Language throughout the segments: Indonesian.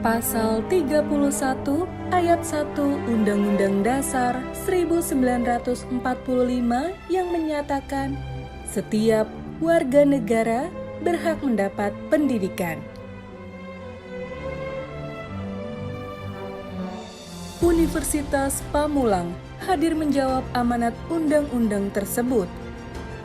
Pasal 31 Ayat 1 Undang-Undang Dasar 1945 yang menyatakan setiap warga negara berhak mendapat pendidikan. Universitas Pamulang hadir menjawab amanat undang-undang tersebut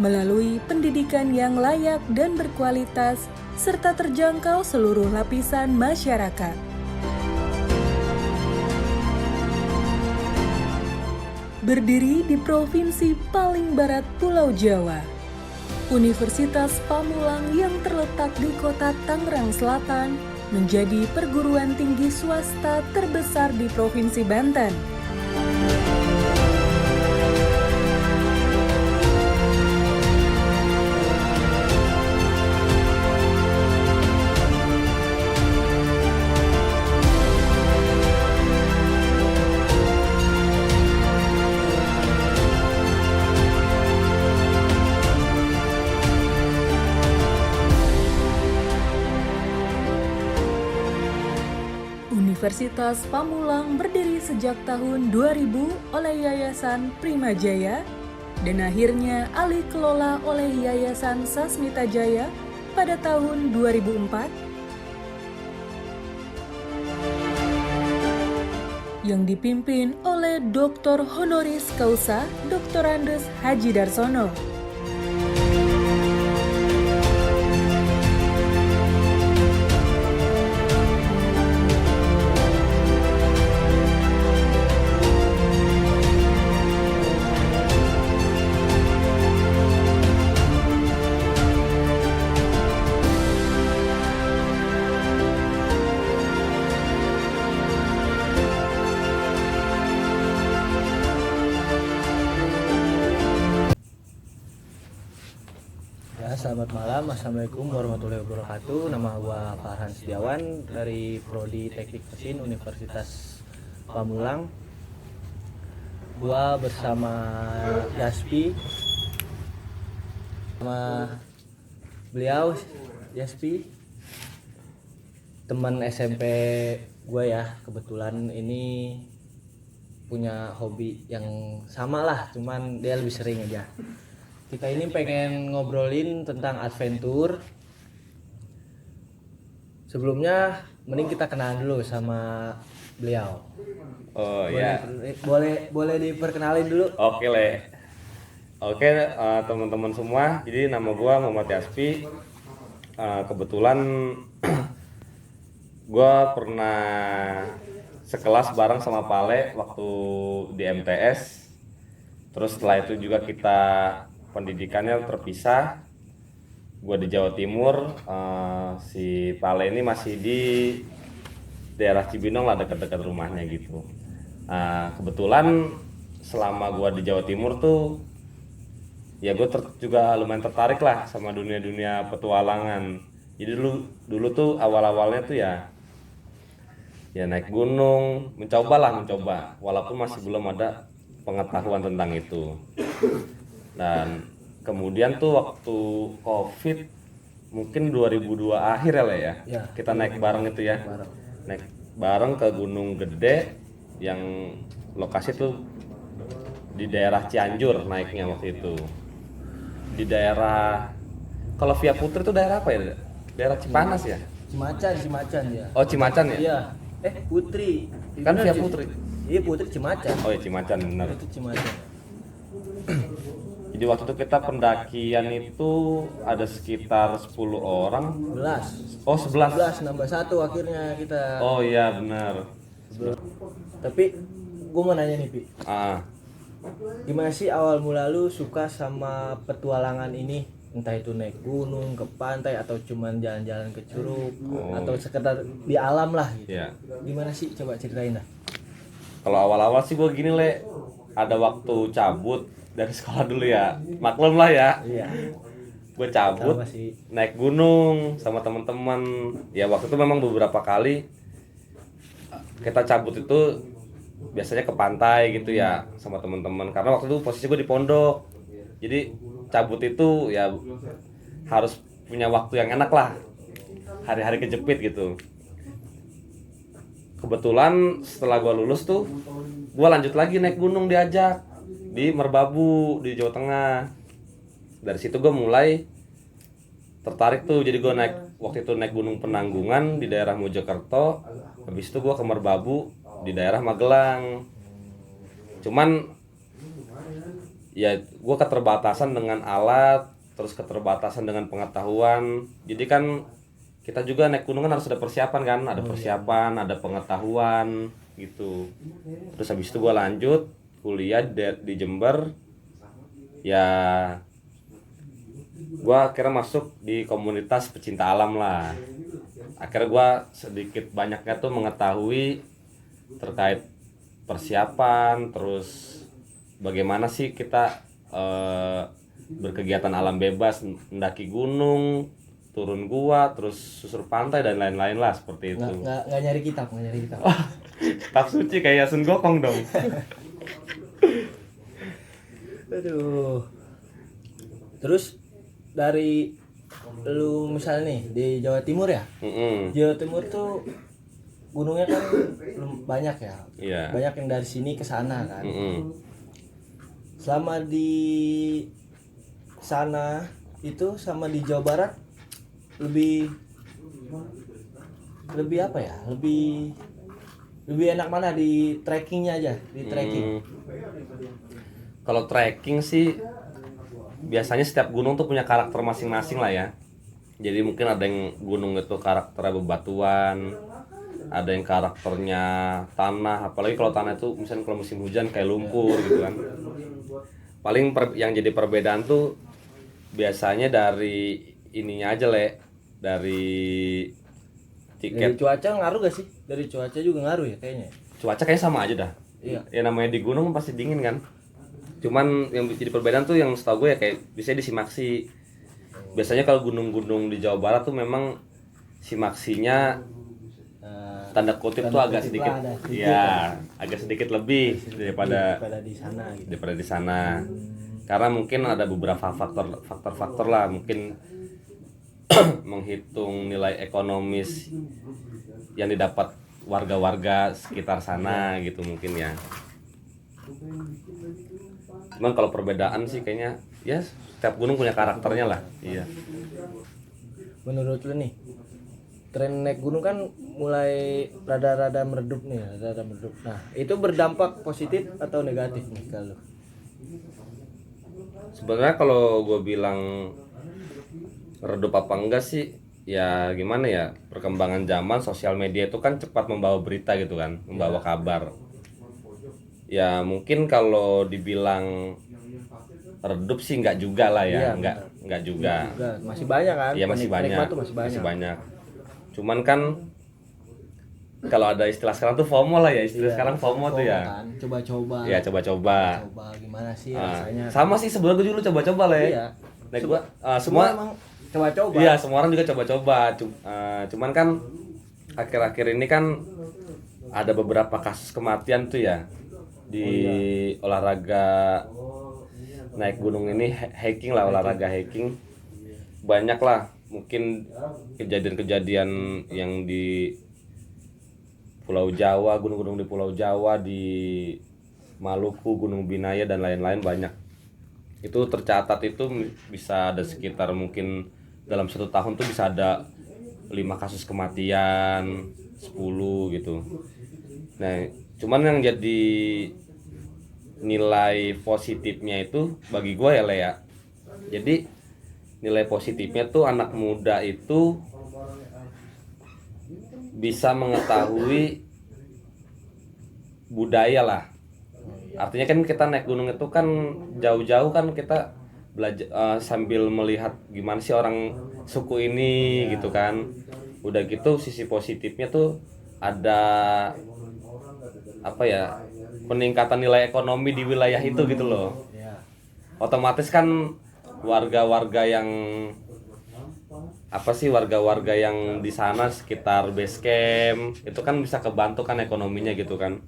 melalui pendidikan yang layak dan berkualitas serta terjangkau seluruh lapisan masyarakat. Berdiri di provinsi paling barat Pulau Jawa, Universitas Pamulang yang terletak di kota Tangerang Selatan menjadi perguruan tinggi swasta terbesar di Provinsi Banten. Universitas Pamulang berdiri sejak tahun 2000 oleh Yayasan Primajaya dan akhirnya alih kelola oleh Yayasan Sasmita Jaya pada tahun 2004 yang dipimpin oleh Dr. Honoris Causa Dr. Andes Haji Darsono. Selamat malam, Assalamualaikum warahmatullahi wabarakatuh. Nama gua Farhan Setiawan dari Prodi Teknik Mesin Universitas Pamulang. Gua bersama Yaspi, sama beliau Yaspi, teman SMP gua ya. Kebetulan ini punya hobi yang sama lah, cuman dia lebih sering aja. Kita ini pengen ngobrolin tentang adventure. Sebelumnya mending kita kenalan dulu sama beliau. Oh Boleh diperkenalin dulu. Oke, teman-teman semua. Jadi nama gua Muhammad Yaspi. Kebetulan gua pernah sekelas bareng sama Pale waktu di MTS. Terus setelah itu juga kita pendidikannya terpisah. Gua di Jawa Timur, si Pale ini masih di daerah Cibinong lah, dekat-dekat rumahnya gitu. Kebetulan selama gua di Jawa Timur tuh ya gue juga lumayan tertarik lah sama dunia-dunia petualangan. Jadi dulu tuh awal-awalnya tuh ya naik gunung, mencoba walaupun masih belum ada pengetahuan tentang itu. Dan kemudian tuh waktu COVID mungkin 2002 akhir ya, kita naik bareng itu ya. Naik bareng ke Gunung Gede yang lokasi tuh di daerah Cianjur naiknya waktu itu. Di daerah, kalau Via Putri itu daerah apa ya? Daerah Cipanas ya? Cimacan ya. Oh, Cimacan ya? Iya. Putri. Kan Via Putri. Iya, Putri Cimacan. Oh ya, Cimacan benar. Itu Cimacan. Jadi waktu itu kita pendakian itu ada sekitar 10 orang. 11. Oh, 11. Nambah 1 akhirnya kita. Oh iya benar. Tapi gue mau nanya nih, Pi. Gimana sih awal mula lu suka sama petualangan ini? Entah itu naik gunung, ke pantai, atau cuman jalan-jalan ke curug, atau sekedar di alam lah gitu. Iya. Gimana sih? Coba ceritain dah. Kalau awal-awal sih gue gini ada waktu cabut dari sekolah dulu ya, maklum lah ya. Iya. Gue cabut naik gunung sama teman-teman. Ya waktu itu memang beberapa kali kita cabut itu biasanya ke pantai gitu ya sama teman-teman. Karena waktu itu posisi gue di pondok. Jadi cabut itu ya harus punya waktu yang enak lah. Hari-hari kejepit gitu. kebetulan setelah gue lulus tuh gue lanjut lagi naik gunung diajak di Merbabu di Jawa Tengah. Dari situ gue mulai tertarik tuh, jadi gue naik waktu itu naik Gunung Penanggungan di daerah Mojokerto, habis itu gue ke Merbabu di daerah Magelang. Cuman ya gue keterbatasan dengan alat, terus keterbatasan dengan pengetahuan. Jadi kan kita juga naik gunung kan harus ada persiapan kan, ada persiapan, ada pengetahuan gitu. Terus habis itu gue lanjut kuliah di Jember. Ya gue akhirnya masuk di komunitas pecinta alam lah. Akhirnya gue sedikit banyaknya tuh mengetahui terkait persiapan, terus bagaimana sih kita berkegiatan alam bebas, mendaki gunung, turun gua, terus susur pantai dan lain-lain lah seperti itu. Nggak nyari kitab. Kitab suci kayak Sun Gokong dong. Aduh. Terus dari lu misalnya nih di Jawa Timur ya? Jawa Timur tuh gunungnya kan belum banyak ya. Iya. Banyak yang dari sini ke sana kan. Selama di sana itu sama di Jawa Barat lebih apa ya? Lebih enak mana di trekkingnya aja, di trekking. Kalau trekking sih biasanya setiap gunung tuh punya karakter masing-masing lah ya. Jadi mungkin ada yang gunung itu karakternya bebatuan, ada yang karakternya tanah, apalagi kalau tanah itu misalnya kalau musim hujan kayak lumpur gitu kan. Paling yang jadi perbedaan tuh biasanya dari ininya aja dari tiket. Dari cuaca ngaruh gak sih? Dari cuaca juga ngaruh ya kayaknya. Cuaca kayaknya sama aja dah. Iya. Ya namanya di gunung pasti dingin kan. Cuman yang jadi perbedaan tuh yang setahu gue ya kayak biasanya di Simaksi. Biasanya kalau gunung-gunung di Jawa Barat tuh memang Simaksinya tanda kutip tuh agak sedikit, ya agak sedikit lebih daripada di sana gitu. Daripada di sana. Karena mungkin ada beberapa faktor lah, mungkin menghitung nilai ekonomis yang didapat warga-warga sekitar sana gitu mungkin ya. Cuman kalau perbedaan sih kayaknya ya setiap gunung punya karakternya lah. Iya. Menurut lu nih, tren naik gunung kan mulai rada-rada meredup nih, rada meredup. Nah, itu berdampak positif atau negatif nih kalau? Sebenarnya kalau gue bilang redup apa enggak sih, ya gimana ya, perkembangan zaman sosial media itu kan cepat membawa berita gitu kan, membawa kabar. Ya mungkin kalau dibilang redup sih enggak juga lah ya, enggak juga. Masih banyak kan? Iya masih banyak. Cuman kan kalau ada istilah sekarang tuh FOMO lah ya, sekarang FOMO tuh ya. Kan? Coba-coba. Iya, coba-coba. Coba gimana sih rasanya? Sama sih sebenarnya gue juga coba-coba lah ya. Iya. Like gua semua emang coba-coba. Iya, semua orang juga coba-coba. Cuman kan akhir-akhir ini kan ada beberapa kasus kematian tuh ya di olahraga naik gunung ini, hiking lah, olahraga hiking. Banyak lah mungkin kejadian-kejadian yang di Pulau Jawa, gunung-gunung di Pulau Jawa, di Maluku, Gunung Binaya dan lain-lain banyak. Itu tercatat itu bisa ada sekitar mungkin dalam 1 tahun tuh bisa ada 5 kasus kematian, 10 gitu. Nah, cuman yang jadi nilai positifnya itu bagi gue ya Lea. Jadi nilai positifnya tuh anak muda itu bisa mengetahui budaya lah. Artinya kan kita naik gunung itu kan jauh-jauh kan kita belajar sambil melihat gimana sih orang suku ini gitu kan. Udah gitu sisi positifnya tuh ada apa ya, peningkatan nilai ekonomi di wilayah itu gitu loh. Otomatis kan warga-warga yang warga-warga yang di sana sekitar base camp itu kan bisa kebantu kan ekonominya gitu kan.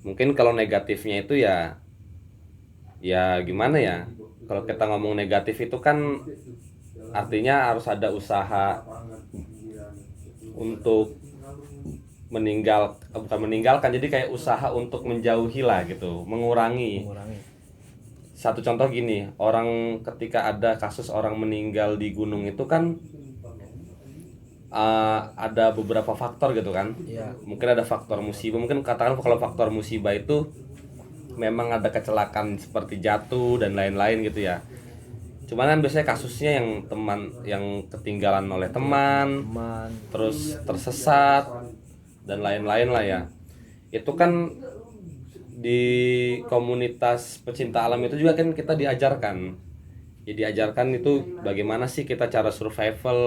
Mungkin kalau negatifnya itu ya gimana ya, kalau kita ngomong negatif itu kan artinya harus ada usaha untuk bukan meninggalkan, jadi kayak usaha untuk menjauhi lah gitu, mengurangi. Satu contoh gini, orang ketika ada kasus orang meninggal di gunung itu kan ada beberapa faktor gitu kan. Mungkin ada faktor musibah, mungkin katakan kalau faktor musibah itu memang ada kecelakaan seperti jatuh dan lain-lain gitu ya. Cuman kan biasanya kasusnya yang ketinggalan oleh teman, terus tersesat dan lain-lain lah ya. Itu kan di komunitas pecinta alam itu juga kan kita diajarkan. Ya diajarkan itu bagaimana sih kita cara survival,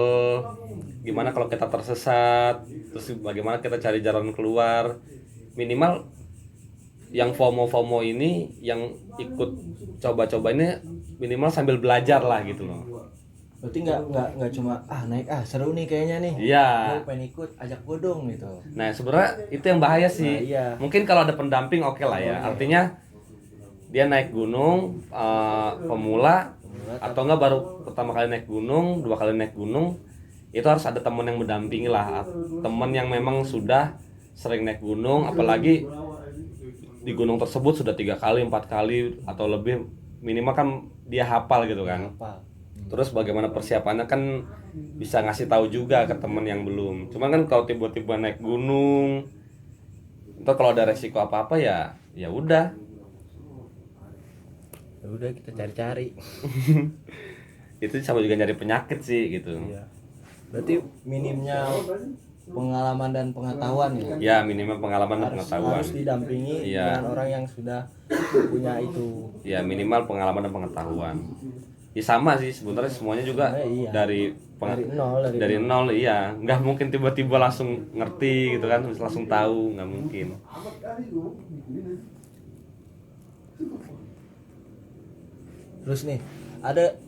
gimana kalau kita tersesat, terus bagaimana kita cari jalan keluar. Minimal yang FOMO ini yang ikut coba-coba ini minimal sambil belajar lah gitu loh. Berarti nggak cuma naik seru nih kayaknya nih. Iya. Gue pengen ikut, ajak gue dong gitu. Nah sebenarnya itu yang bahaya sih. Iya. Mungkin kalau ada pendamping oke lah ya. Artinya dia naik gunung pemula atau enggak baru pertama kali naik gunung, 2 kali naik gunung, itu harus ada teman yang mendampingi lah. Teman yang memang sudah sering naik gunung, apalagi di gunung tersebut sudah 3 kali, 4 kali atau lebih, minimal kan dia hafal gitu kan. Terus bagaimana persiapannya kan bisa ngasih tahu juga ke temen yang belum. Cuman kan kalau tiba-tiba naik gunung, ntar kalau ada resiko apa-apa ya udah. Ya udah kita cari-cari. Itu sama juga nyari penyakit sih gitu. Iya. Berarti minimnya pengalaman dan pengetahuan ya. Ya minimal pengalaman dan pengetahuan. Harus didampingi dengan orang yang sudah punya itu. Ya minimal pengalaman dan pengetahuan. Ya sama sih sebenarnya semuanya juga dari nol iya. Nggak mungkin tiba-tiba langsung ngerti gitu kan, langsung tahu, nggak mungkin. Terus nih, ada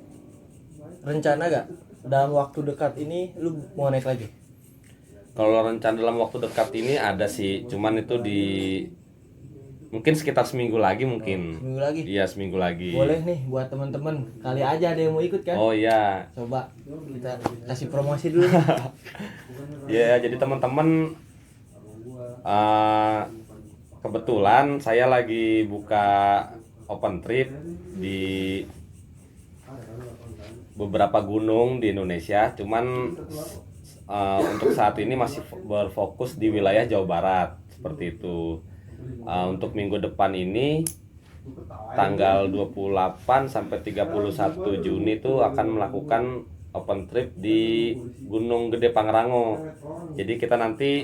rencana gak dalam waktu dekat ini lu mau naik lagi? Kalau rencana dalam waktu dekat ini ada sih, cuman itu mungkin sekitar seminggu lagi mungkin. Seminggu lagi? Iya, seminggu lagi. Boleh nih buat teman-teman, kali aja ada yang mau ikut kan? Oh iya. Coba kita kasih promosi dulu. Ya, jadi teman-teman kebetulan saya lagi buka open trip di beberapa gunung di Indonesia, cuman untuk saat ini masih berfokus di wilayah Jawa Barat seperti itu. Untuk minggu depan ini tanggal 28 sampai 31 Juni itu akan melakukan open trip di Gunung Gede Pangrango. Jadi kita nanti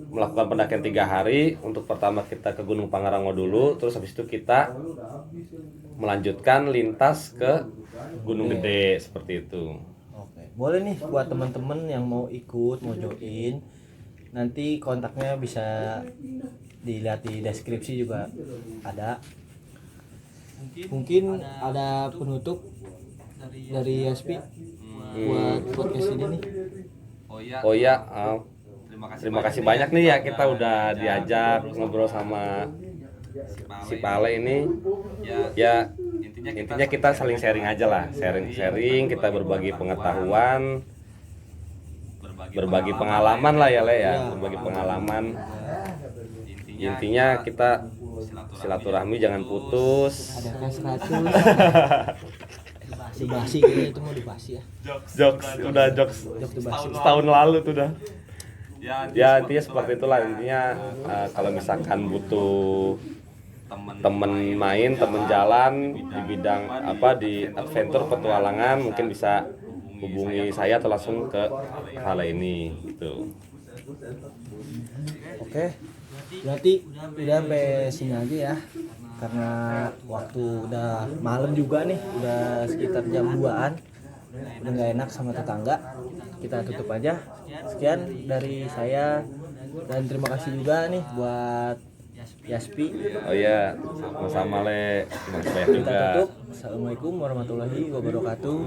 melakukan pendakian 3 hari. Untuk pertama kita ke Gunung Pangrango dulu, terus habis itu kita melanjutkan lintas ke Gunung Gede seperti itu. Oke, boleh nih buat teman-teman yang mau ikut, mau join, nanti kontaknya bisa dilihat di deskripsi juga ada. Mungkin ada penutup dari Yaspi buat podcast ini nih. Oh iya, terima kasih banyak nih ya, kita udah diajak ngobrol sama si Pale ini. Ya intinya kita saling sharing aja lah, sharing kita berbagi pengetahuan, berbagi pengalaman lah ya Le ya, berbagi pengalaman. Intinya kita silaturahmi jangan putus. Ada kas 100. Dibasi kayaknya itu mau dibasi ya. Jokes setahun lalu tuh dah. Ya intinya seperti itulah. Intinya kalau misalkan butuh temen main, temen jalan di bidang di adventure petualangan, mungkin bisa hubungi saya atau langsung ke hal ini gitu. Oke, berarti udah sampai sini aja ya, karena waktu udah malam juga nih, udah sekitar jam 2-an, udah nggak enak sama tetangga. Kita tutup aja. Sekian dari saya, dan terima kasih juga nih buat Yaspi. Oh iya, sama-sama Le. Terima kasih banyak Kita juga. tutup. Assalamualaikum warahmatullahi wabarakatuh.